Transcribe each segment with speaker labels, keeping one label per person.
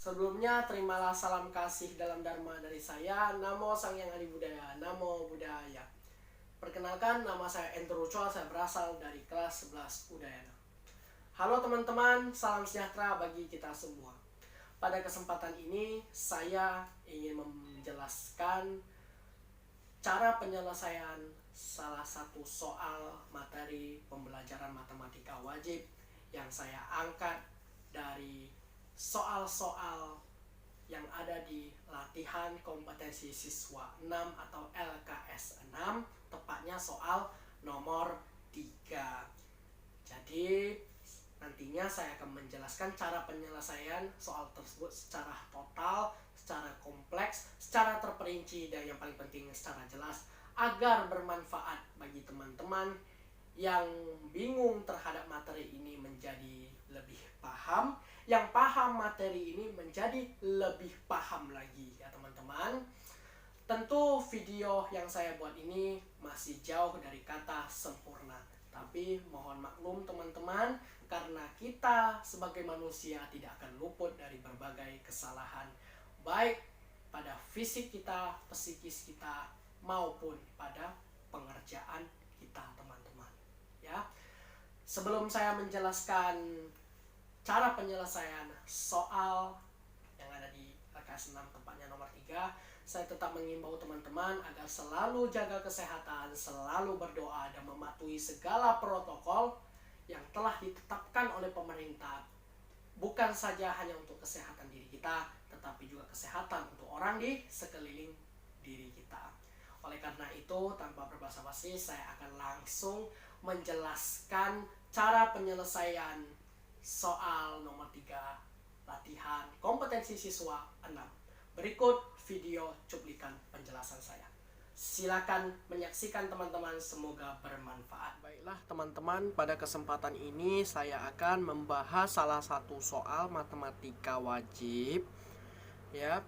Speaker 1: Sebelumnya, terimalah salam kasih dalam Dharma dari saya. Namo Sang Hyang Adi Budaya, Namo Buddhaya. Perkenalkan, nama saya Endro Chua, saya berasal dari kelas 11 Udayana. Halo teman-teman, salam sejahtera bagi kita semua. Pada kesempatan ini, saya ingin menjelaskan cara penyelesaian salah satu soal materi pembelajaran matematika wajib yang saya angkat dari soal-soal yang ada di latihan kompetensi siswa 6 atau LKS 6, tepatnya soal nomor 3. Jadi nantinya saya akan menjelaskan cara penyelesaian soal tersebut secara total, secara kompleks, secara terperinci, dan yang paling penting secara jelas, agar bermanfaat bagi teman-teman yang bingung terhadap materi ini menjadi lebih paham, yang paham materi ini menjadi lebih paham lagi ya teman-teman. Tentu video yang saya buat ini masih jauh dari kata sempurna, tapi mohon maklum teman-teman, karena kita sebagai manusia tidak akan luput dari berbagai kesalahan, baik pada fisik kita, psikis kita, maupun pada pengerjaan kita teman-teman ya. Sebelum saya menjelaskan cara penyelesaian soal yang ada di LKS 6 tepatnya nomor 3, saya tetap mengimbau teman-teman agar selalu jaga kesehatan, selalu berdoa, dan mematuhi segala protokol yang telah ditetapkan oleh pemerintah, bukan saja hanya untuk kesehatan diri kita, tetapi juga kesehatan untuk orang di sekeliling diri kita. Oleh karena itu, tanpa berbasa-basi, saya akan langsung menjelaskan cara penyelesaian soal nomor 3 latihan kompetensi siswa 6. Berikut video cuplikan penjelasan saya. Silakan menyaksikan teman-teman, semoga bermanfaat. Baiklah teman-teman, pada kesempatan ini saya akan membahas salah satu soal matematika wajib ya,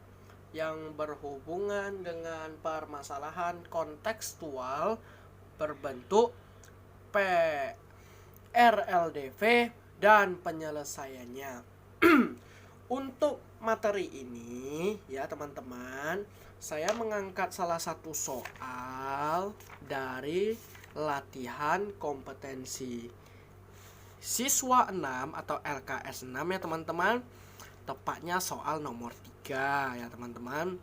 Speaker 1: yang berhubungan dengan permasalahan kontekstual berbentuk PRLDV dan penyelesaiannya. Untuk materi ini ya teman-teman, saya mengangkat salah satu soal dari latihan kompetensi siswa 6 atau LKS 6 ya teman-teman. Tepatnya soal nomor 3 ya teman-teman.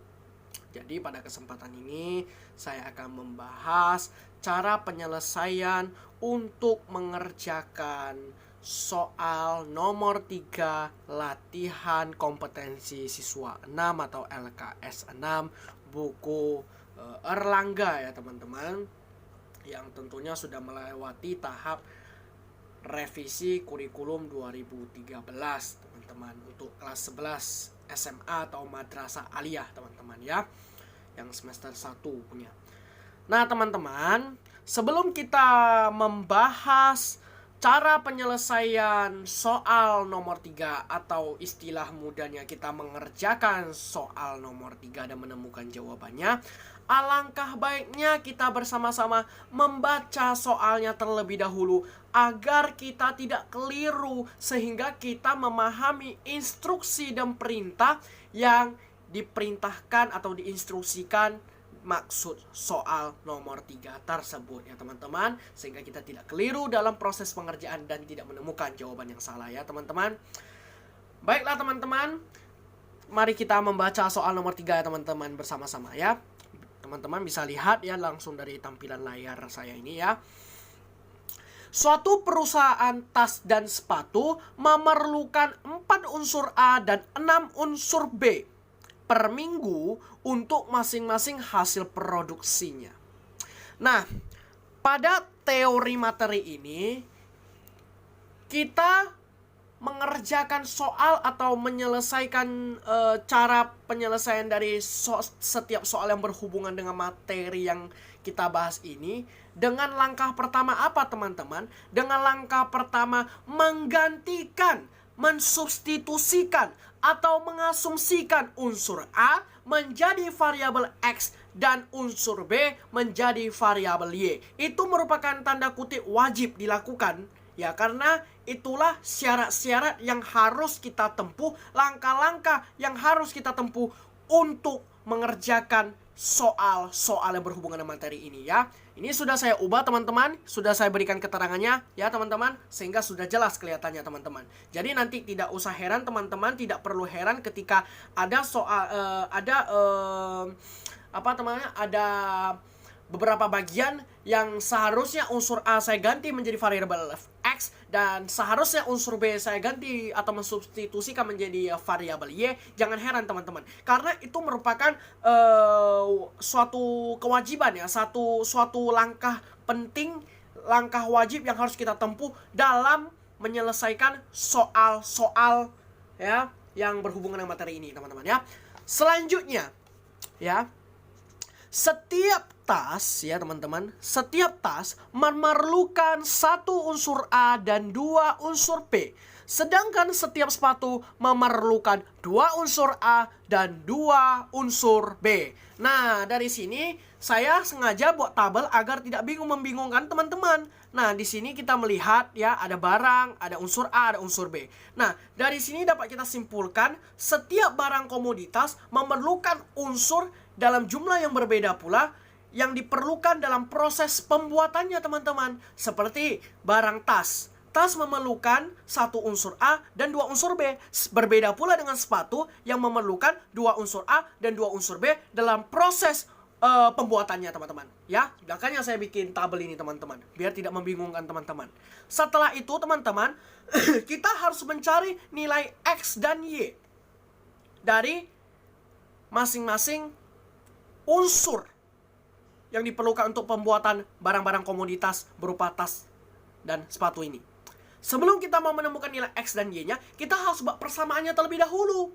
Speaker 1: Jadi pada kesempatan ini saya akan membahas cara penyelesaian untuk mengerjakan soal nomor 3 latihan kompetensi siswa 6 atau LKS 6 buku Erlangga ya teman-teman, yang tentunya sudah melewati tahap revisi kurikulum 2013 teman-teman, untuk kelas 11 SMA atau madrasah aliyah teman-teman ya, yang semester 1 punya. Nah teman-teman, sebelum kita membahas cara penyelesaian soal nomor 3 atau istilah mudahnya kita mengerjakan soal nomor 3 dan menemukan jawabannya, alangkah baiknya kita bersama-sama membaca soalnya terlebih dahulu agar kita tidak keliru, sehingga kita memahami instruksi dan perintah yang diperintahkan atau diinstruksikan maksud soal nomor 3 tersebut ya teman-teman, sehingga kita tidak keliru dalam proses pengerjaan dan tidak menemukan jawaban yang salah ya teman-teman. Baiklah teman-teman, mari kita membaca soal nomor 3 ya teman-teman bersama-sama ya. Teman-teman bisa lihat ya langsung dari tampilan layar saya ini ya. Suatu perusahaan tas dan sepatu memerlukan 4 unsur A dan 6 unsur B per minggu untuk masing-masing hasil produksinya. Nah, pada teori materi ini kita mengerjakan soal atau menyelesaikan cara penyelesaian dari setiap soal yang berhubungan dengan materi yang kita bahas ini dengan langkah pertama apa teman-teman? Dengan langkah pertama menggantikan, mensubstitusikan atau mengasumsikan unsur A menjadi variabel X dan unsur B menjadi variabel Y. Itu merupakan tanda kutip wajib dilakukan ya, karena itulah syarat-syarat yang harus kita tempuh, langkah-langkah yang harus kita tempuh untuk mengerjakan soal-soal yang berhubungan dengan materi ini ya. Ini sudah saya ubah teman-teman, sudah saya berikan keterangannya ya teman-teman, sehingga sudah jelas kelihatannya teman-teman. Jadi nanti tidak usah heran teman-teman, tidak perlu heran ketika ada soal ada beberapa bagian yang seharusnya unsur A saya ganti menjadi variabel X dan seharusnya unsur B saya ganti atau mensubstitusikan menjadi variabel Y. Jangan heran teman-teman, karena itu merupakan suatu kewajiban ya, suatu langkah penting, langkah wajib yang harus kita tempuh dalam menyelesaikan soal-soal ya yang berhubungan dengan materi ini teman-teman ya. Selanjutnya ya, setiap tas ya teman-teman, setiap tas memerlukan satu unsur A dan dua unsur B. Sedangkan setiap sepatu memerlukan dua unsur A dan dua unsur B. Nah, dari sini saya sengaja buat tabel agar tidak membingungkan teman-teman. Nah, di sini kita melihat ya, ada barang, ada unsur A, ada unsur B. Nah, dari sini dapat kita simpulkan setiap barang komoditas memerlukan unsur dalam jumlah yang berbeda pula yang diperlukan dalam proses pembuatannya teman-teman. Seperti barang tas. Tas memerlukan satu unsur A dan dua unsur B. Berbeda pula dengan sepatu yang memerlukan dua unsur A dan dua unsur B dalam proses pembuatannya teman-teman. Ya, makanya saya bikin tabel ini teman-teman, biar tidak membingungkan teman-teman. Setelah itu teman-teman, kita harus mencari nilai X dan Y dari masing-masing unsur yang diperlukan untuk pembuatan barang-barang komoditas berupa tas dan sepatu ini. Sebelum kita mau menemukan nilai X dan Y-nya, kita harus buat persamaannya terlebih dahulu.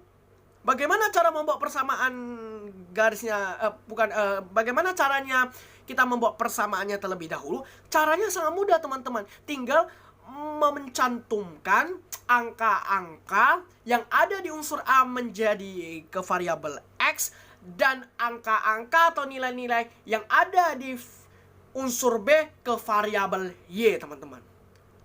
Speaker 1: Bagaimana cara membuat persamaan garisnya? Bagaimana caranya kita membuat persamaannya terlebih dahulu? Caranya sangat mudah teman-teman. Tinggal mencantumkan angka-angka yang ada di unsur A menjadi ke variabel X dan angka-angka atau nilai-nilai yang ada di unsur B ke variabel Y, teman-teman.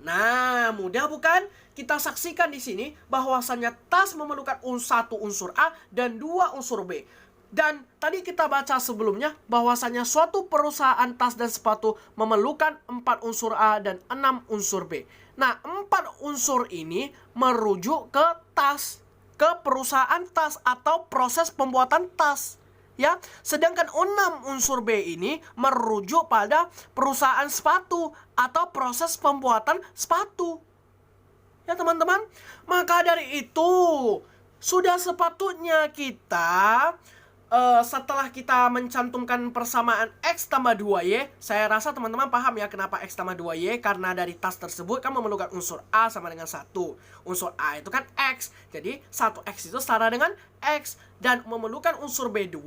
Speaker 1: Nah, mudah bukan? Kita saksikan di sini bahwasannya tas memerlukan satu unsur A dan dua unsur B. Dan tadi kita baca sebelumnya bahwasannya suatu perusahaan tas dan sepatu memerlukan 4 unsur A dan 6 unsur B. Nah, 4 unsur ini merujuk ke tas, ke perusahaan tas atau proses pembuatan tas. Ya, sedangkan 6 unsur B ini merujuk pada perusahaan sepatu atau proses pembuatan sepatu. Ya teman-teman, maka dari itu sudah sepatutnya kita setelah kita mencantumkan persamaan X tambah 2Y, saya rasa teman-teman paham ya kenapa X tambah 2Y, karena dari tas tersebut kan memerlukan unsur A sama dengan 1. Unsur A itu kan X, jadi 1X itu setara dengan X, dan memerlukan unsur B2.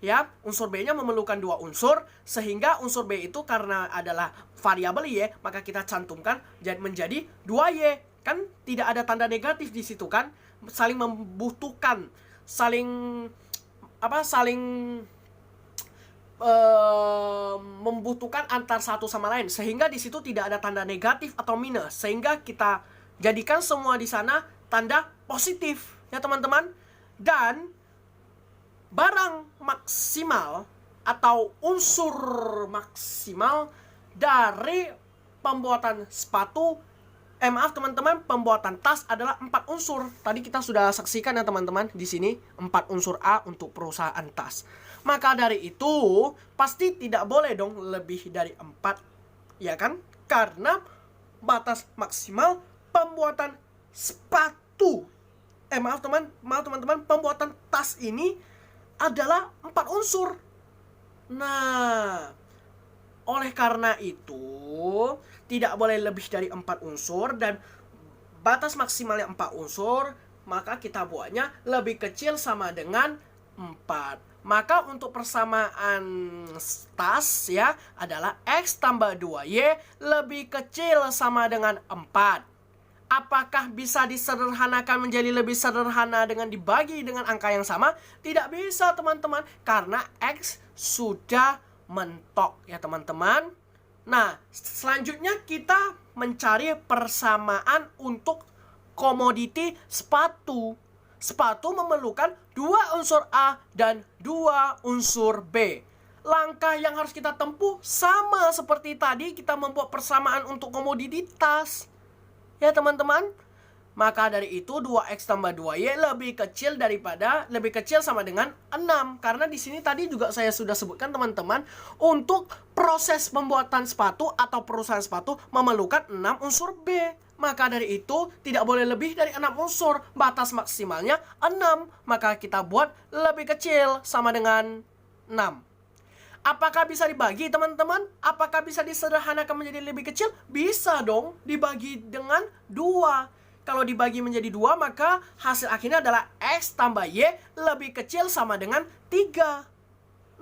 Speaker 1: Ya, unsur B-nya memerlukan 2 unsur, sehingga unsur B itu karena adalah variabel Y, maka kita cantumkan menjadi 2Y. Kan tidak ada tanda negatif di situ kan, saling membutuhkan, saling membutuhkan antar satu sama lain, sehingga di situ tidak ada tanda negatif atau minus, sehingga kita jadikan semua di sana tanda positif ya teman-teman. Dan barang maksimal atau unsur maksimal dari pembuatan sepatu, maaf teman-teman, pembuatan tas adalah 4 unsur. Tadi kita sudah saksikan ya teman-teman, di sini 4 unsur A untuk perusahaan tas. Maka dari itu pasti tidak boleh dong lebih dari 4, ya kan? Karena batas maksimal pembuatan sepatu, maaf teman-teman, pembuatan tas ini adalah 4 unsur. Nah, oleh karena itu tidak boleh lebih dari 4 unsur dan batas maksimalnya 4 unsur, maka kita buatnya lebih kecil sama dengan 4. Maka untuk persamaan tas ya adalah X tambah 2Y lebih kecil sama dengan 4. Apakah bisa disederhanakan menjadi lebih sederhana dengan dibagi dengan angka yang sama? Tidak bisa teman-teman, karena X sudah mentok ya teman-teman. Nah, selanjutnya kita mencari persamaan untuk komoditi sepatu. Sepatu memerlukan 2 unsur A dan 2 unsur B. Langkah yang harus kita tempuh sama seperti tadi kita membuat persamaan untuk komoditi tas. Ya teman-teman. Maka dari itu 2x tambah 2y lebih kecil sama dengan 6. Karena di sini tadi juga saya sudah sebutkan teman-teman, untuk proses pembuatan sepatu atau perusahaan sepatu memerlukan 6 unsur B. Maka dari itu tidak boleh lebih dari 6 unsur. Batas maksimalnya 6. Maka kita buat lebih kecil sama dengan 6. Apakah bisa dibagi teman-teman? Apakah bisa disederhanakan menjadi lebih kecil? Bisa dong, dibagi dengan 2. Kalau dibagi menjadi 2, maka hasil akhirnya adalah X tambah Y lebih kecil sama dengan 3.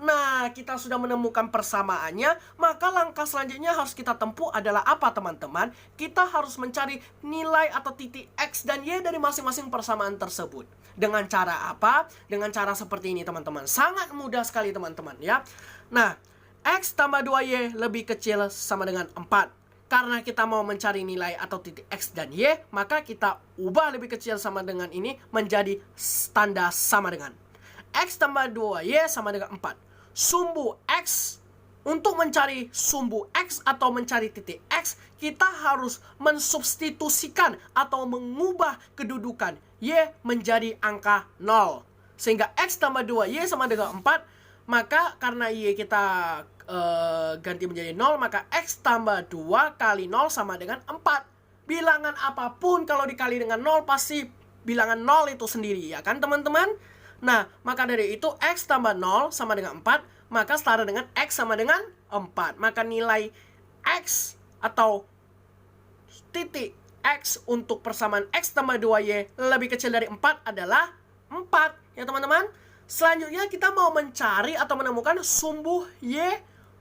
Speaker 1: Nah, kita sudah menemukan persamaannya, maka langkah selanjutnya harus kita tempuh adalah apa teman-teman? Kita harus mencari nilai atau titik X dan Y dari masing-masing persamaan tersebut. Dengan cara apa? Dengan cara seperti ini teman-teman. Sangat mudah sekali teman-teman ya. Nah, X tambah 2Y lebih kecil sama dengan 4. Karena kita mau mencari nilai atau titik X dan Y, maka kita ubah lebih kecil sama dengan ini menjadi tanda sama dengan X tambah 2Y sama dengan 4. Sumbu X, untuk mencari sumbu X atau mencari titik X, kita harus mensubstitusikan atau mengubah kedudukan Y menjadi angka 0. Sehingga X tambah 2Y sama dengan 4. Maka karena Y kita ganti menjadi 0, maka X tambah 2 kali 0 sama dengan 4. Bilangan apapun kalau dikali dengan 0 pasti bilangan 0 itu sendiri, ya kan teman-teman? Nah, maka dari itu X tambah 0 sama dengan 4, maka setara dengan X sama dengan 4. Maka nilai X atau titik X untuk persamaan X tambah 2Y lebih kecil dari 4 adalah 4, ya teman-teman. Selanjutnya kita mau mencari atau menemukan sumbu Y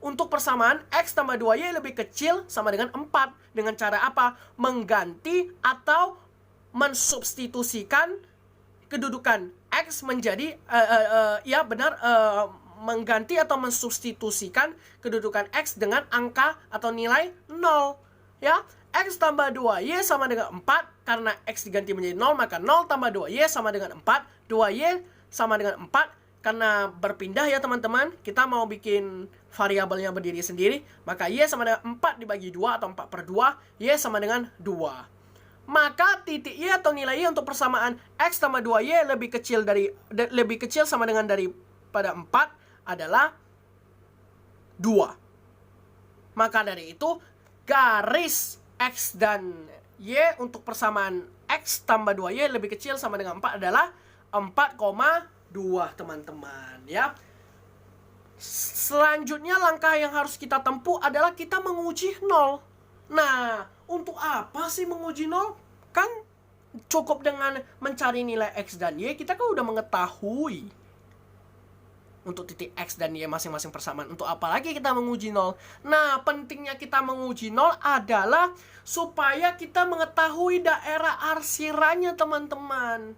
Speaker 1: untuk persamaan X tambah 2Y lebih kecil sama dengan 4. Dengan cara apa? Mengganti atau mensubstitusikan kedudukan X menjadi mengganti atau mensubstitusikan kedudukan X dengan angka atau nilai 0. Ya, X tambah 2Y sama dengan 4. Karena X diganti menjadi 0, maka 0 tambah 2Y sama dengan 4. 2Y sama dengan 4. Karena berpindah ya teman-teman, kita mau bikin variabelnya berdiri sendiri, maka Y sama dengan 4 dibagi 2 atau 4 per 2, Y sama dengan 2. Maka titik Y atau nilai Y untuk persamaan X tambah 2Y lebih kecil sama dengan daripada 4 adalah 2. Maka dari itu garis X dan Y untuk persamaan X tambah 2Y lebih kecil sama dengan 4 adalah 4,2 teman-teman ya. Selanjutnya langkah yang harus kita tempuh adalah kita menguji 0. Nah, untuk apa sih menguji 0? Kan cukup dengan mencari nilai X dan Y, kita kan udah mengetahui untuk titik X dan Y masing-masing persamaan. Untuk apa lagi kita menguji 0? Nah, pentingnya kita menguji 0 adalah supaya kita mengetahui daerah arsirannya teman-teman.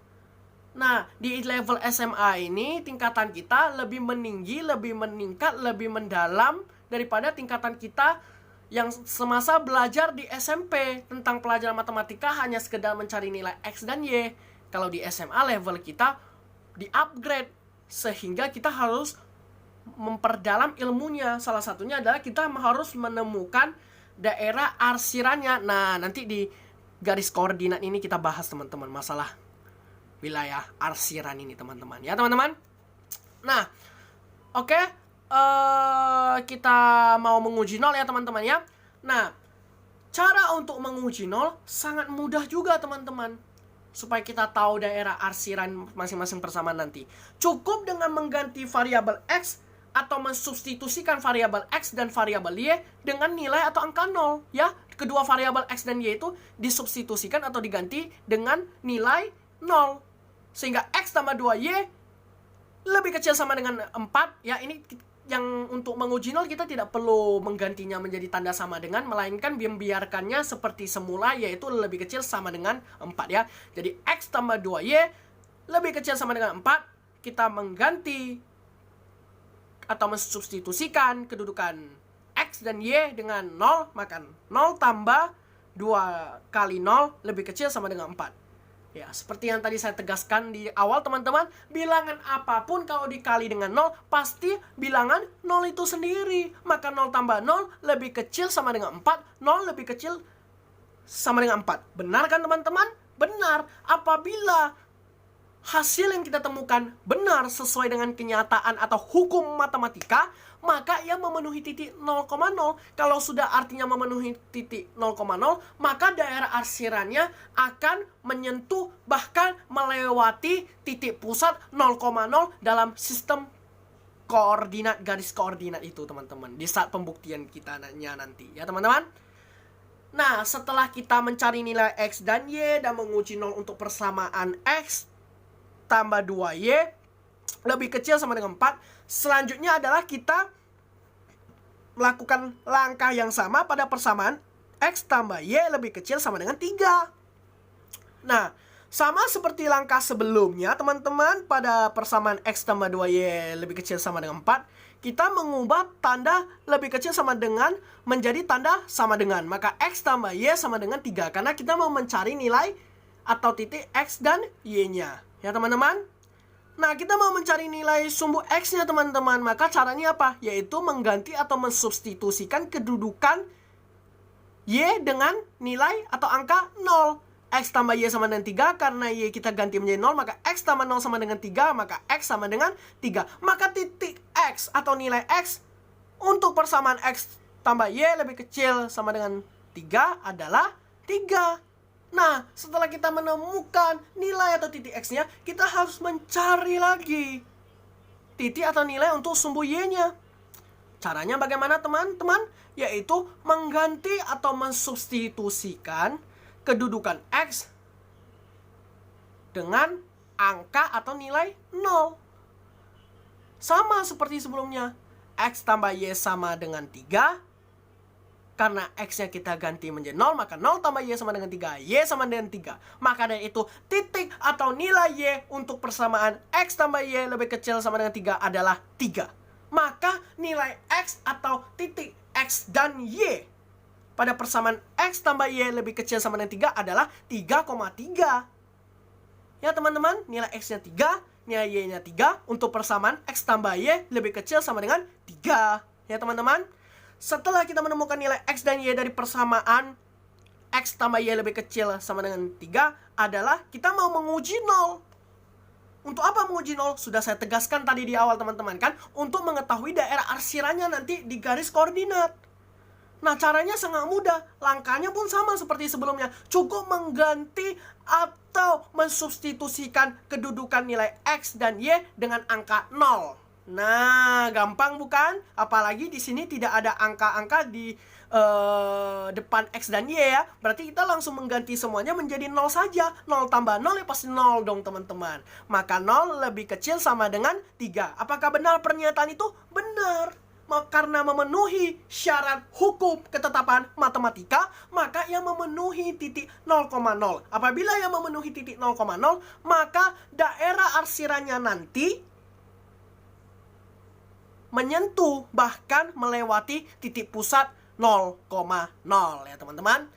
Speaker 1: Nah, di level SMA ini tingkatan kita lebih meninggi, lebih meningkat, lebih mendalam daripada tingkatan kita yang semasa belajar di SMP tentang pelajaran matematika hanya sekedar mencari nilai X dan Y. Kalau di SMA level kita di-upgrade sehingga kita harus memperdalam ilmunya. Salah satunya adalah kita harus menemukan daerah arsirannya. Nah, nanti di garis koordinat ini kita bahas teman-teman masalah wilayah arsiran ini teman-teman ya teman-teman. Nah, oke, kita mau menguji 0 ya teman-teman ya. Nah, cara untuk menguji 0 sangat mudah juga teman-teman. Supaya kita tahu daerah arsiran masing-masing persamaan nanti. Cukup dengan mengganti variabel X atau mensubstitusikan variabel X dan variabel Y dengan nilai atau angka 0 ya. Kedua variabel X dan Y itu disubstitusikan atau diganti dengan nilai 0. Sehingga X tambah 2Y lebih kecil sama dengan 4. Ya, ini yang untuk menguji 0 kita tidak perlu menggantinya menjadi tanda sama dengan, melainkan membiarkannya seperti semula, yaitu lebih kecil sama dengan 4 ya. Jadi X tambah 2Y lebih kecil sama dengan 4. Kita mengganti atau mensubstitusikan kedudukan X X dan Y dengan 0, maka 0 tambah 2 kali 0 lebih kecil sama dengan 4. Ya, seperti yang tadi saya tegaskan di awal teman-teman, bilangan apapun kalau dikali dengan 0, pasti bilangan 0 itu sendiri. Maka 0 tambah 0 lebih kecil sama dengan 4, 0 lebih kecil sama dengan 4. Benar kan teman-teman? Benar. Apabila hasil yang kita temukan benar sesuai dengan kenyataan atau hukum matematika, maka ia memenuhi titik 0,0. Kalau sudah artinya memenuhi titik 0,0, maka daerah arsirannya akan menyentuh bahkan melewati titik pusat 0,0 dalam sistem koordinat, garis koordinat itu teman-teman, di saat pembuktian kita nanti ya teman-teman. Nah, setelah kita mencari nilai X dan Y dan menguji 0 untuk persamaan X tambah 2Y lebih kecil sama dengan 4, selanjutnya adalah kita melakukan langkah yang sama pada persamaan X tambah Y lebih kecil sama dengan 3. Nah, sama seperti langkah sebelumnya teman-teman, pada persamaan X tambah 2Y lebih kecil sama dengan 4, kita mengubah tanda lebih kecil sama dengan menjadi tanda sama dengan. Maka X tambah Y sama dengan 3, karena kita mau mencari nilai atau titik X dan Y-nya ya teman-teman. Nah, kita mau mencari nilai sumbu X-nya teman-teman. Maka caranya apa? Yaitu mengganti atau mensubstitusikan kedudukan Y dengan nilai atau angka 0. X tambah Y sama dengan 3, karena Y kita ganti menjadi 0, maka X tambah 0 sama dengan 3, maka X sama dengan 3. Maka titik X atau nilai X untuk persamaan X tambah Y lebih kecil sama dengan 3 adalah 3. Nah, setelah kita menemukan nilai atau titik X-nya, kita harus mencari lagi titik atau nilai untuk sumbu Y-nya. Caranya bagaimana teman-teman? Yaitu mengganti atau mensubstitusikan kedudukan X dengan angka atau nilai 0. Sama seperti sebelumnya, X tambah Y sama dengan 3. Karena X-nya kita ganti menjadi 0, maka 0 tambah Y sama dengan 3, Y sama dengan 3. Maka dari itu, titik atau nilai Y untuk persamaan X tambah Y lebih kecil sama dengan 3 adalah 3. Maka nilai X atau titik X dan Y pada persamaan X tambah Y lebih kecil sama dengan 3 adalah 3,3. Ya teman-teman, nilai X-nya 3, nilai Y-nya 3 untuk persamaan X tambah Y lebih kecil sama dengan 3. Ya teman-teman. Setelah kita menemukan nilai X dan Y dari persamaan X tambah Y lebih kecil sama dengan 3 adalah kita mau menguji 0. Untuk apa menguji 0? Sudah saya tegaskan tadi di awal teman-teman kan, untuk mengetahui daerah arsirannya nanti di garis koordinat. Nah, caranya sangat mudah. Langkahnya pun sama seperti sebelumnya. Cukup mengganti atau mensubstitusikan kedudukan nilai X dan Y dengan angka 0. Nah, gampang bukan? Apalagi di sini tidak ada angka-angka di depan X dan Y ya. Berarti kita langsung mengganti semuanya menjadi 0 saja. 0 tambah 0 ya pasti 0 dong teman-teman. Maka 0 lebih kecil sama dengan 3. Apakah benar pernyataan itu? Benar. Karena memenuhi syarat hukum ketetapan matematika, maka ia memenuhi titik 0,0. Apabila ia memenuhi titik 0,0, maka daerah arsirannya nanti menyentuh bahkan melewati titik pusat 0,0 ya teman-teman.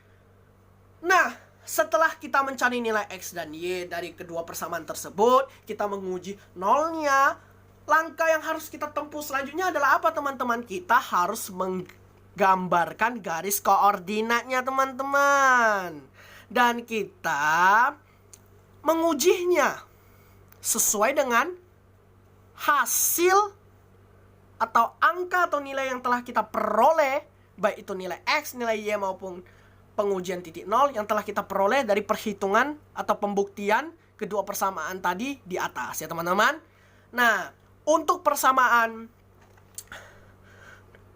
Speaker 1: Nah, setelah kita mencari nilai X dan Y dari kedua persamaan tersebut, kita menguji 0-nya. Langkah yang harus kita tempuh selanjutnya adalah apa teman-teman? Kita harus menggambarkan garis koordinatnya teman-teman. Dan kita mengujinya sesuai dengan hasil atau angka atau nilai yang telah kita peroleh, baik itu nilai X, nilai Y maupun pengujian titik 0 yang telah kita peroleh dari perhitungan atau pembuktian kedua persamaan tadi di atas ya teman-teman. Nah, untuk persamaan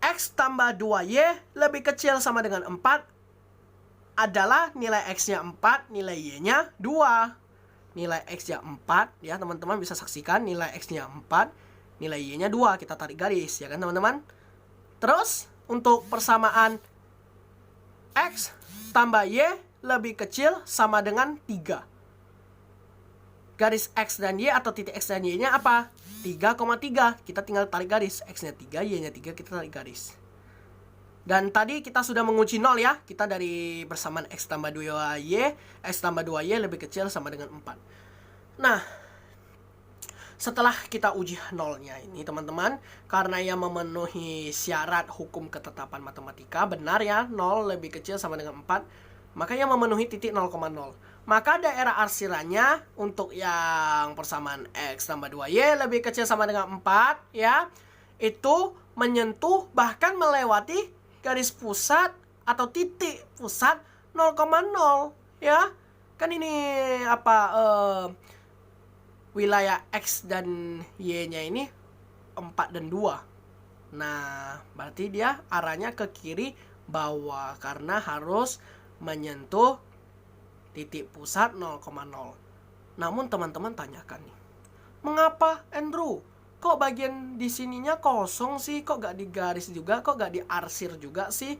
Speaker 1: X tambah 2Y lebih kecil sama dengan 4 adalah nilai X-nya 4, nilai Y-nya 2. Nilai X-nya 4 ya teman-teman, bisa saksikan nilai X-nya 4, nilai Y-nya 2, kita tarik garis ya kan teman-teman. Terus untuk persamaan X tambah Y lebih kecil sama dengan 3. Garis X dan Y atau titik X dan Y-nya apa? 3,3. Kita tinggal tarik garis. X-nya 3, Y-nya 3, kita tarik garis. Dan tadi kita sudah menguji 0 ya. Kita dari persamaan X tambah 2Y, X tambah 2Y lebih kecil sama dengan 4. Nah, setelah kita uji 0-nya ini teman-teman, karena ia memenuhi syarat hukum ketetapan matematika, benar ya, 0 lebih kecil sama dengan 4, maka ia memenuhi titik 0,0. Maka daerah arsirannya untuk yang persamaan X tambah 2Y lebih kecil sama dengan 4 ya, itu menyentuh bahkan melewati garis pusat atau titik pusat 0,0 ya. Kan ini wilayah X dan Y-nya ini 4 dan 2. Nah, berarti dia arahnya ke kiri bawah karena harus menyentuh titik pusat 0,0. Namun teman-teman tanyakan nih, mengapa Andrew? Kok bagian di sininya kosong sih? Kok gak digaris juga? Kok gak diarsir juga sih?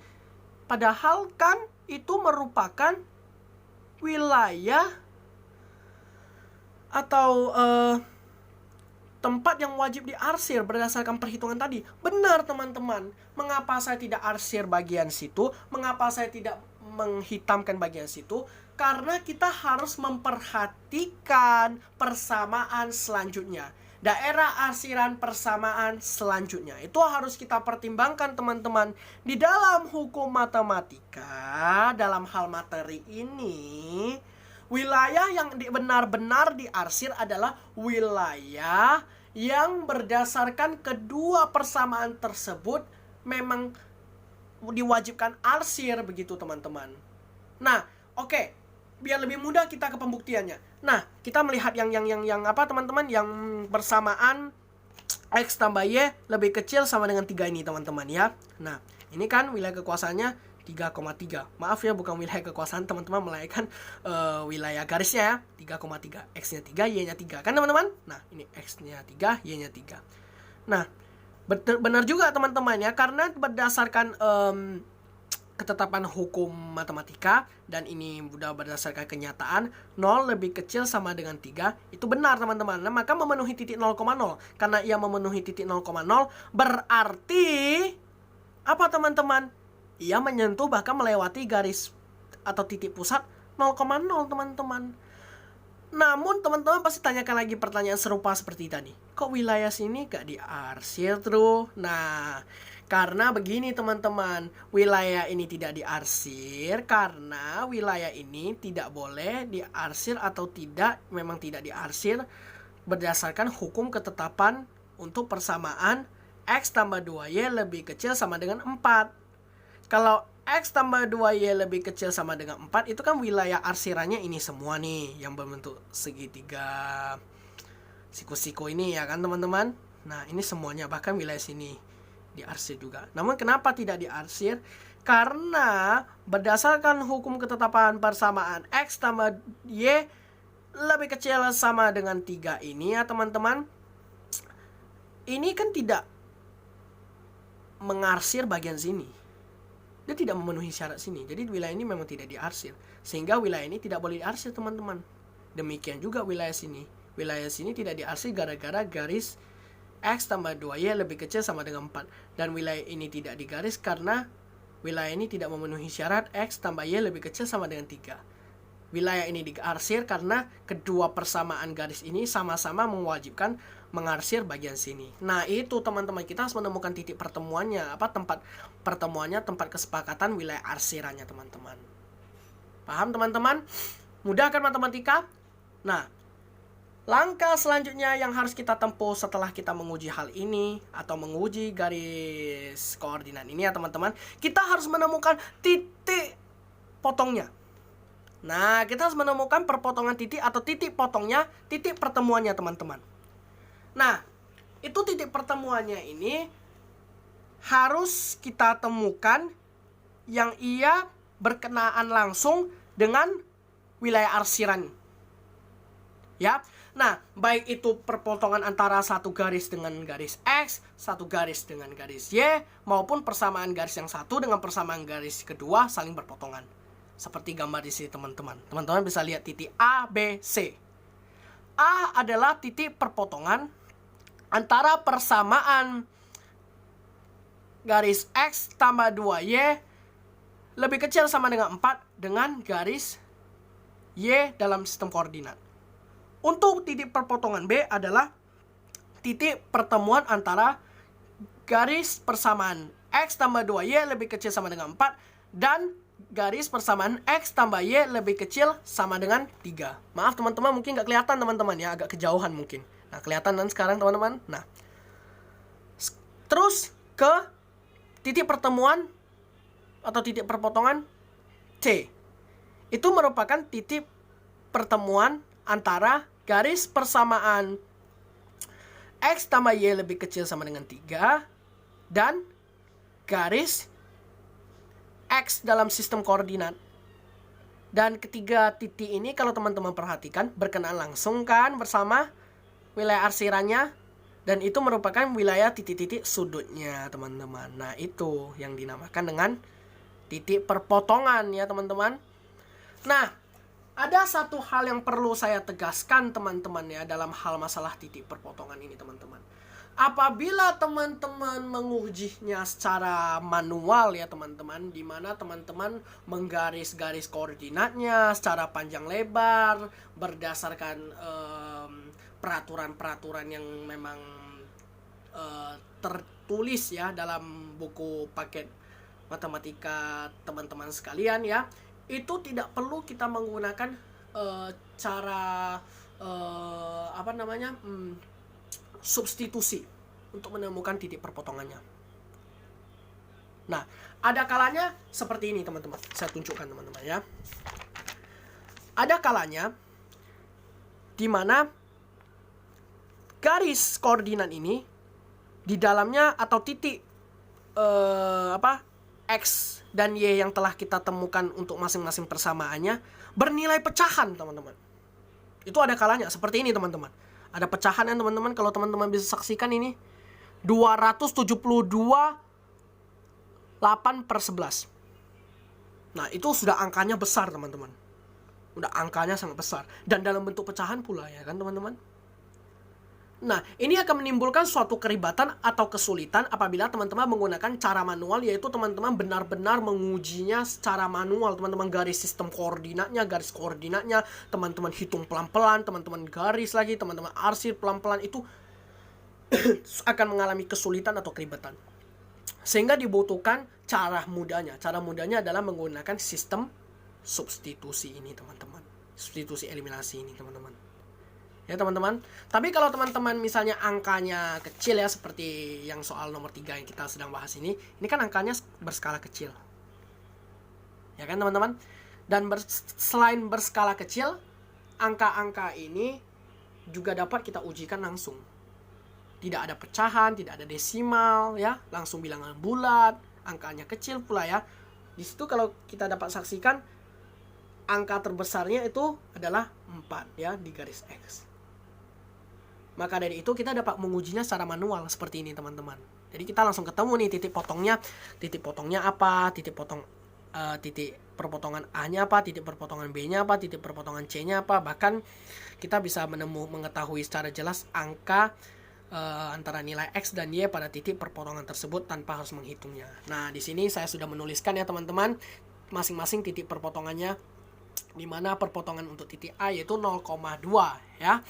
Speaker 1: Padahal kan itu merupakan wilayah atau tempat yang wajib diarsir berdasarkan perhitungan tadi. Benar teman-teman. Mengapa saya tidak arsir bagian situ? Mengapa saya tidak menghitamkan bagian situ? Karena kita harus memperhatikan persamaan selanjutnya. Daerah arsiran persamaan selanjutnya itu harus kita pertimbangkan teman-teman. Di dalam hukum matematika, dalam hal materi ini, wilayah yang benar-benar diarsir adalah wilayah yang berdasarkan kedua persamaan tersebut memang diwajibkan arsir begitu teman-teman. Nah, oke. Biar lebih mudah kita ke pembuktiannya. Nah, kita melihat yang apa teman-teman? Yang persamaan X tambah Y lebih kecil sama dengan 3 ini teman-teman ya. Nah, ini kan wilayah kekuasaannya 3,3. Maaf ya, bukan wilayah kekuasaan teman-teman, melainkan wilayah garisnya ya. 3,3. X-nya 3, Y-nya 3. Kan teman-teman? Nah, ini X-nya 3, Y-nya 3. Nah, benar juga teman-teman ya, karena berdasarkan ketetapan hukum matematika dan ini sudah berdasarkan kenyataan 0 lebih kecil sama dengan 3 itu benar teman-teman. Nah, maka memenuhi titik 0,0. Karena ia memenuhi titik 0,0 berarti apa teman-teman? Ia menyentuh bahkan melewati garis atau titik pusat 0,0 teman-teman. Namun teman-teman pasti tanyakan lagi pertanyaan serupa seperti tadi. Kok wilayah sini gak diarsir terus? Nah, karena begini teman-teman, wilayah ini tidak diarsir karena wilayah ini tidak boleh diarsir atau memang tidak diarsir berdasarkan hukum ketetapan untuk persamaan X tambah 2Y lebih kecil sama dengan 4. Kalau X tambah 2Y lebih kecil sama dengan 4, itu kan wilayah arsirannya ini semua nih, yang berbentuk segitiga siku-siku ini ya kan teman-teman. Nah, ini semuanya, bahkan wilayah sini diarsir juga. Namun kenapa tidak diarsir? Karena berdasarkan hukum ketetapan persamaan X tambah Y lebih kecil sama dengan 3 ini ya teman-teman, ini kan tidak mengarsir bagian sini. Dia tidak memenuhi syarat sini. Jadi wilayah ini memang tidak diarsir. Sehingga wilayah ini tidak boleh diarsir teman-teman. Demikian juga wilayah sini. Wilayah sini tidak diarsir gara-gara garis X tambah 2Y lebih kecil sama dengan 4. Dan wilayah ini tidak digaris karena wilayah ini tidak memenuhi syarat X tambah Y lebih kecil sama dengan 3. Wilayah ini diarsir karena kedua persamaan garis ini sama-sama mewajibkan mengarsir bagian sini. Nah, itu teman-teman, kita harus menemukan titik pertemuannya, tempat pertemuannya, tempat kesepakatan wilayah arsirannya teman-teman. Paham teman-teman? Mudah kan matematika? Nah, langkah selanjutnya yang harus kita tempuh setelah kita menguji hal ini atau menguji garis koordinat ini ya teman-teman, kita harus menemukan titik potongnya. Nah, kita harus menemukan perpotongan titik atau titik potongnya, titik pertemuannya teman-teman. Nah, itu titik pertemuannya ini harus kita temukan yang ia berkenaan langsung dengan wilayah arsiran. Ya. Nah, baik itu perpotongan antara satu garis dengan garis X, satu garis dengan garis Y, maupun persamaan garis yang satu dengan persamaan garis kedua saling berpotongan. Seperti gambar di sini teman-teman. Teman-teman bisa lihat titik A, B, C. A adalah titik perpotongan antara persamaan garis X tambah 2Y lebih kecil sama dengan 4 dengan garis Y dalam sistem koordinat. Untuk titik perpotongan B adalah titik pertemuan antara garis persamaan X tambah 2Y lebih kecil sama dengan 4 dan garis persamaan X tambah Y lebih kecil sama dengan 3. Maaf teman-teman, mungkin nggak kelihatan teman-teman ya, agak kejauhan mungkin. Nah, kelihatan kan sekarang teman-teman? Nah, terus ke titik pertemuan atau titik perpotongan C. Itu merupakan titik pertemuan antara garis persamaan X tambah Y lebih kecil sama dengan 3 dan garis X dalam sistem koordinat. Dan ketiga titik ini kalau teman-teman perhatikan berkenaan langsung kan bersama wilayah arsirannya, dan itu merupakan wilayah titik-titik sudutnya teman-teman. Nah, itu yang dinamakan dengan titik perpotongan ya teman-teman. Nah, ada satu hal yang perlu saya tegaskan teman-teman ya dalam hal masalah titik perpotongan ini teman-teman. Apabila teman-teman mengujinya secara manual ya teman-teman, di mana teman-teman menggaris-garis koordinatnya secara panjang lebar berdasarkan peraturan-peraturan yang memang tertulis ya dalam buku paket matematika teman-teman sekalian ya, itu tidak perlu kita menggunakan cara substitusi untuk menemukan titik perpotongannya. Nah, ada kalanya seperti ini teman-teman. Saya tunjukkan teman-teman ya. Ada kalanya di mana garis koordinat ini di dalamnya atau titik X dan Y yang telah kita temukan untuk masing-masing persamaannya bernilai pecahan teman-teman. Itu ada kalanya seperti ini teman-teman. Ada pecahan ya teman-teman, kalau teman-teman bisa saksikan ini 272/8/11. Nah, itu sudah angkanya besar teman-teman. Udah angkanya sangat besar dan dalam bentuk pecahan pula ya kan teman-teman. Nah, ini akan menimbulkan suatu keribatan atau kesulitan apabila teman-teman menggunakan cara manual, yaitu teman-teman benar-benar mengujinya secara manual. Teman-teman garis sistem koordinatnya, garis koordinatnya, teman-teman hitung pelan-pelan, teman-teman garis lagi, teman-teman arsir pelan-pelan, itu akan mengalami kesulitan atau keribatan. Sehingga dibutuhkan cara mudahnya. Cara mudahnya adalah menggunakan sistem substitusi ini teman-teman. Substitusi eliminasi ini teman-teman. Ya teman-teman. Tapi kalau teman-teman misalnya angkanya kecil ya, seperti yang soal nomor 3 yang kita sedang bahas ini kan angkanya berskala kecil. Ya kan teman-teman? Dan selain berskala kecil, angka-angka ini juga dapat kita ujikan langsung. Tidak ada pecahan, tidak ada desimal ya, langsung bilangan bulat, angkanya kecil pula ya. Di situ kalau kita dapat saksikan angka terbesarnya itu adalah 4 ya di garis X. Maka dari itu kita dapat mengujinya secara manual seperti ini teman-teman. Jadi kita langsung ketemu nih titik potongnya apa, titik perpotongan A-nya apa, titik perpotongan B-nya apa, titik perpotongan C-nya apa. Bahkan kita bisa mengetahui secara jelas angka antara nilai X dan Y pada titik perpotongan tersebut tanpa harus menghitungnya. Nah, di sini saya sudah menuliskan ya teman-teman masing-masing titik perpotongannya, di mana perpotongan untuk titik A yaitu 0,2 ya.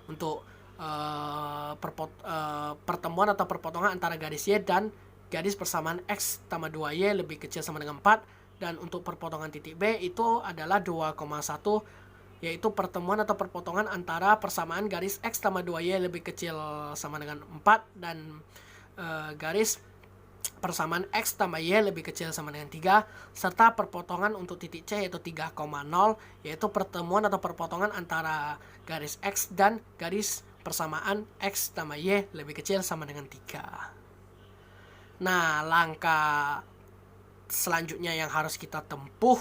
Speaker 1: Untuk pertemuan atau perpotongan antara garis Y dan garis persamaan X tambah 2Y lebih kecil sama dengan 4. Dan untuk perpotongan titik B itu adalah 2,1, yaitu pertemuan atau perpotongan antara persamaan garis X tambah 2Y lebih kecil sama dengan 4 dan garis persamaan X tambah Y lebih kecil sama dengan 3, serta perpotongan untuk titik C yaitu 3,0, yaitu pertemuan atau perpotongan antara garis X dan garis persamaan X tambah Y lebih kecil sama dengan 3. Nah, langkah selanjutnya yang harus kita tempuh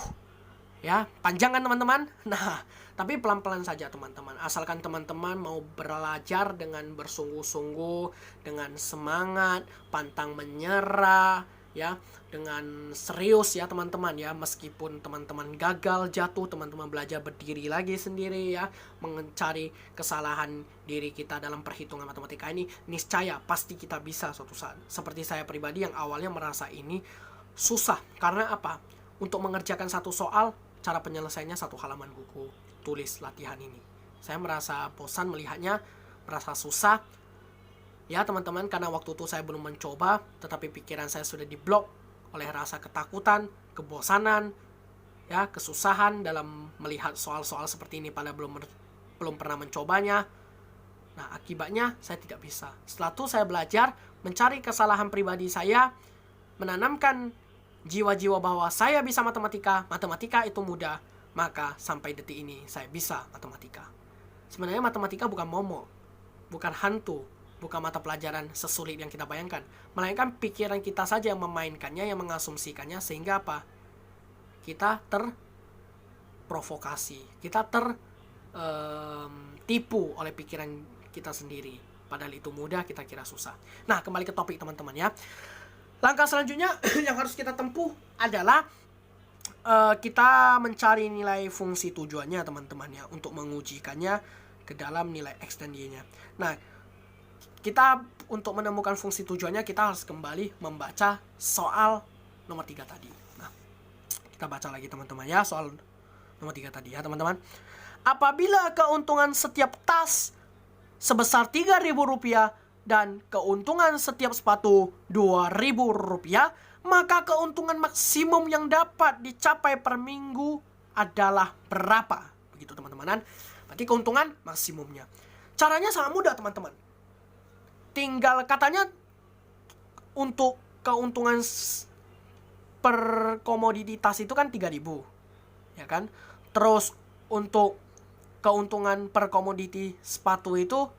Speaker 1: ya, panjang kan teman-teman? Nah, tapi pelan-pelan saja teman-teman. Asalkan teman-teman mau belajar dengan bersungguh-sungguh, dengan semangat, pantang menyerah ya, dengan serius ya teman-teman ya. Meskipun teman-teman gagal, jatuh, teman-teman belajar berdiri lagi sendiri ya, mencari kesalahan diri kita dalam perhitungan matematika ini, niscaya pasti kita bisa suatu saat. Seperti saya pribadi yang awalnya merasa ini susah. Karena apa? Untuk mengerjakan satu soal, cara penyelesaiannya satu halaman buku tulis latihan ini. Saya merasa bosan melihatnya, merasa susah ya teman-teman, karena waktu itu saya belum mencoba, tetapi pikiran saya sudah diblok oleh rasa ketakutan, kebosanan, ya, kesusahan dalam melihat soal-soal seperti ini pada belum pernah mencobanya. Nah, akibatnya saya tidak bisa. Setelah itu saya belajar mencari kesalahan pribadi saya, menanamkan jiwa-jiwa bahwa saya bisa matematika itu mudah, maka sampai detik ini saya bisa matematika. Sebenarnya matematika bukan momok, bukan hantu, bukan mata pelajaran sesulit yang kita bayangkan, melainkan pikiran kita saja yang memainkannya, yang mengasumsikannya, sehingga apa? Kita terprovokasi, kita tertipu oleh pikiran kita sendiri. Padahal itu mudah, kita kira susah. Nah, kembali ke topik teman-teman ya. Langkah selanjutnya yang harus kita tempuh adalah kita mencari nilai fungsi tujuannya teman-teman ya, untuk mengujikannya ke dalam nilai X dan Y-nya. Nah, kita untuk menemukan fungsi tujuannya, kita harus kembali membaca soal nomor 3 tadi. Nah, kita baca lagi teman-teman ya, soal nomor 3 tadi ya teman-teman. Apabila keuntungan setiap tas sebesar Rp3.000 dan keuntungan setiap sepatu Rp2.000, maka keuntungan maksimum yang dapat dicapai per minggu adalah berapa? Begitu teman-teman. Berarti keuntungan maksimumnya. Caranya sangat mudah teman-teman. Tinggal katanya untuk keuntungan per komoditas itu kan 3.000, ya kan? Terus untuk keuntungan per komoditi sepatu itu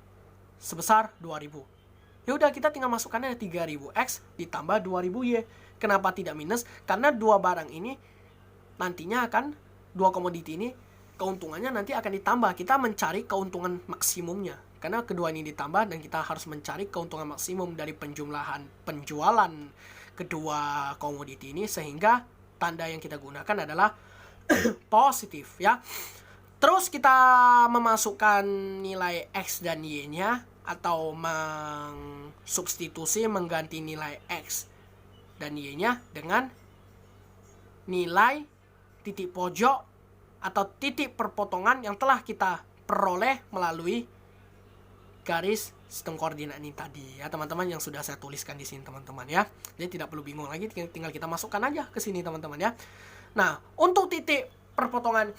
Speaker 1: sebesar 2.000. Ya udah, kita tinggal masukkannya 3.000X ditambah 2.000Y. Kenapa tidak minus? Karena dua barang ini nantinya akan, dua komoditi ini keuntungannya nanti akan ditambah. Kita mencari keuntungan maksimumnya. Karena kedua ini ditambah dan kita harus mencari keuntungan maksimum dari penjualan kedua komoditi ini, sehingga tanda yang kita gunakan adalah positif ya. Terus kita memasukkan nilai X dan Y-nya, atau substitusi mengganti nilai X dan Y-nya dengan nilai titik pojok atau titik perpotongan yang telah kita peroleh melalui garis sistem koordinat ini tadi ya teman-teman, yang sudah saya tuliskan di sini teman-teman ya. Jadi tidak perlu bingung lagi, tinggal kita masukkan aja ke sini teman-teman ya. Nah, untuk titik perpotongan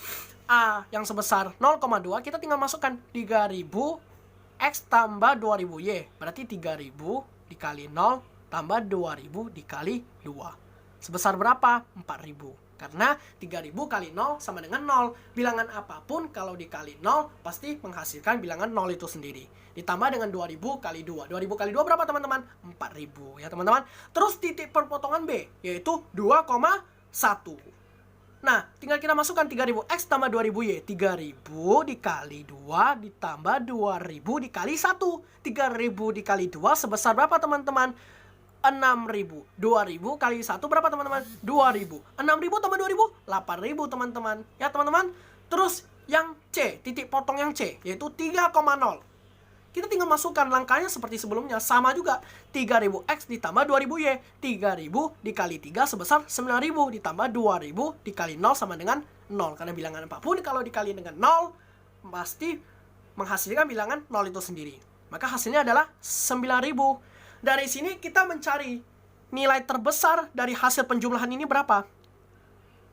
Speaker 1: A yang sebesar 0,2, kita tinggal masukkan 3.000X tambah 2.000Y. Berarti 3.000 dikali 0 tambah 2.000 dikali 2. Sebesar berapa? 4.000. Karena 3.000 kali 0 sama dengan 0. Bilangan apapun kalau dikali 0 pasti menghasilkan bilangan 0 itu sendiri. Ditambah dengan 2.000 kali 2. 2.000 kali 2 berapa teman-teman? 4.000 ya teman-teman. Terus titik perpotongan B yaitu 2,1. Nah, tinggal kita masukkan 3.000X tambah 2.000Y. 3.000 dikali 2 ditambah 2.000 dikali 1. 3.000 dikali 2 sebesar berapa teman-teman? 6.000. 2.000 kali 1 berapa teman-teman? 2.000. 6.000 tambah 2.000? 8.000 teman-teman. Ya teman-teman. Terus yang C, titik potong yang C, yaitu 3,0. Kita tinggal masukkan langkahnya seperti sebelumnya. Sama juga. 3.000X ditambah 2.000Y. 3.000 dikali 3 sebesar 9.000. Ditambah 2.000 dikali 0 sama dengan 0. Karena bilangan apapun kalau dikali dengan 0, pasti menghasilkan bilangan 0 itu sendiri. Maka hasilnya adalah 9.000. Dari sini kita mencari nilai terbesar dari hasil penjumlahan ini berapa.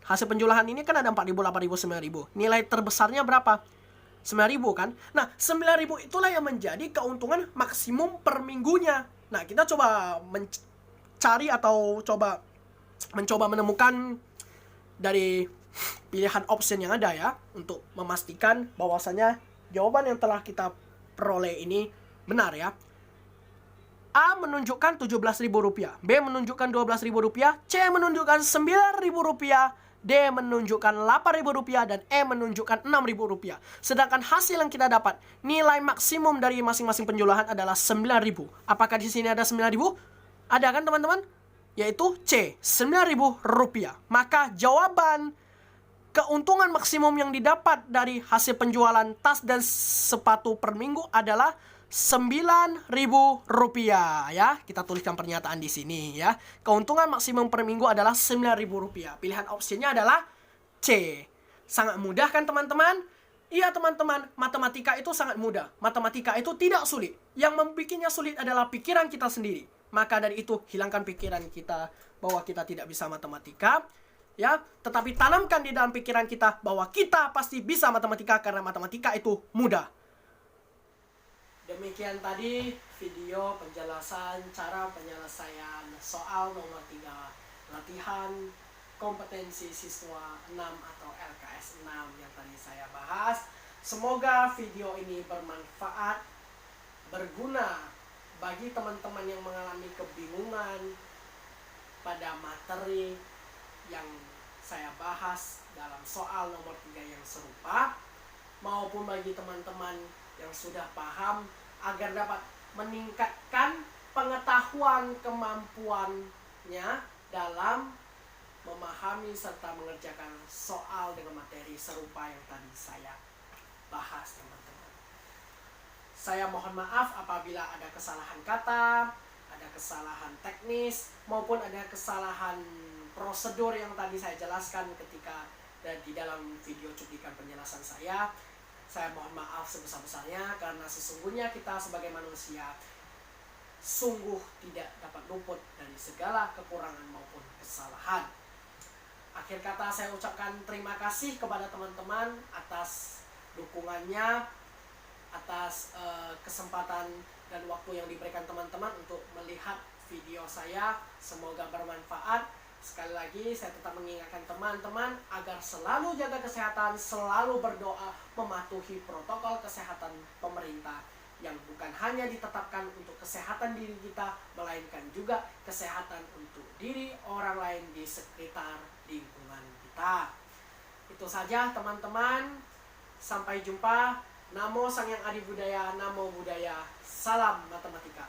Speaker 1: Hasil penjumlahan ini kan ada 4.000, 8.000, 9.000. Nilai terbesarnya berapa? 9.000 kan? Nah, 9.000 itulah yang menjadi keuntungan maksimum per minggunya. Nah, kita coba mencari atau mencoba menemukan dari pilihan option yang ada ya, untuk memastikan bahwasanya jawaban yang telah kita peroleh ini benar ya. A menunjukkan Rp17.000, B menunjukkan Rp12.000, C menunjukkan Rp9.000, D menunjukkan Rp8.000, dan E menunjukkan Rp6.000. Sedangkan hasil yang kita dapat, nilai maksimum dari masing-masing penjumlahan adalah 9.000. Apakah di sini ada 9.000? Ada kan teman-teman? yaitu C, Rp9.000. Maka jawaban keuntungan maksimum yang didapat dari hasil penjualan tas dan sepatu per minggu adalah Rp9.000 ya. Kita tuliskan pernyataan di sini ya. Keuntungan maksimum per minggu adalah Rp9.000. Pilihan opsinya adalah C. Sangat mudah kan teman-teman? Iya teman-teman, matematika itu sangat mudah. Matematika itu tidak sulit. Yang membuatnya sulit adalah pikiran kita sendiri. Maka dari itu hilangkan pikiran kita bahwa kita tidak bisa matematika. Ya, tetapi tanamkan di dalam pikiran kita bahwa kita pasti bisa matematika karena matematika itu mudah. Demikian tadi video penjelasan cara penyelesaian soal nomor 3 latihan kompetensi siswa 6 atau LKS 6 yang tadi saya bahas. Semoga video ini bermanfaat, berguna bagi teman-teman yang mengalami kebingungan pada materi yang saya bahas dalam soal nomor 3 yang serupa, maupun bagi teman-teman yang sudah paham agar dapat meningkatkan pengetahuan kemampuannya dalam memahami serta mengerjakan soal dengan materi serupa yang tadi saya bahas teman-teman. Saya mohon maaf apabila ada kesalahan kata, ada kesalahan teknis, maupun ada kesalahan prosedur yang tadi saya jelaskan ketika di dalam video cuplikan penjelasan saya. Saya mohon maaf sebesar-besarnya karena sesungguhnya kita sebagai manusia sungguh tidak dapat luput dari segala kekurangan maupun kesalahan. Akhir kata saya ucapkan terima kasih kepada teman-teman atas dukungannya, atas kesempatan dan waktu yang diberikan teman-teman untuk melihat video saya. Semoga bermanfaat. Sekali lagi saya tetap mengingatkan teman-teman agar selalu jaga kesehatan, selalu berdoa, mematuhi protokol kesehatan pemerintah yang bukan hanya ditetapkan untuk kesehatan diri kita, melainkan juga kesehatan untuk diri orang lain di sekitar lingkungan kita. Itu saja teman-teman. Sampai jumpa. Namo Sang Yang Adi Budaya, Namo Buddhaya, Salam Matematika.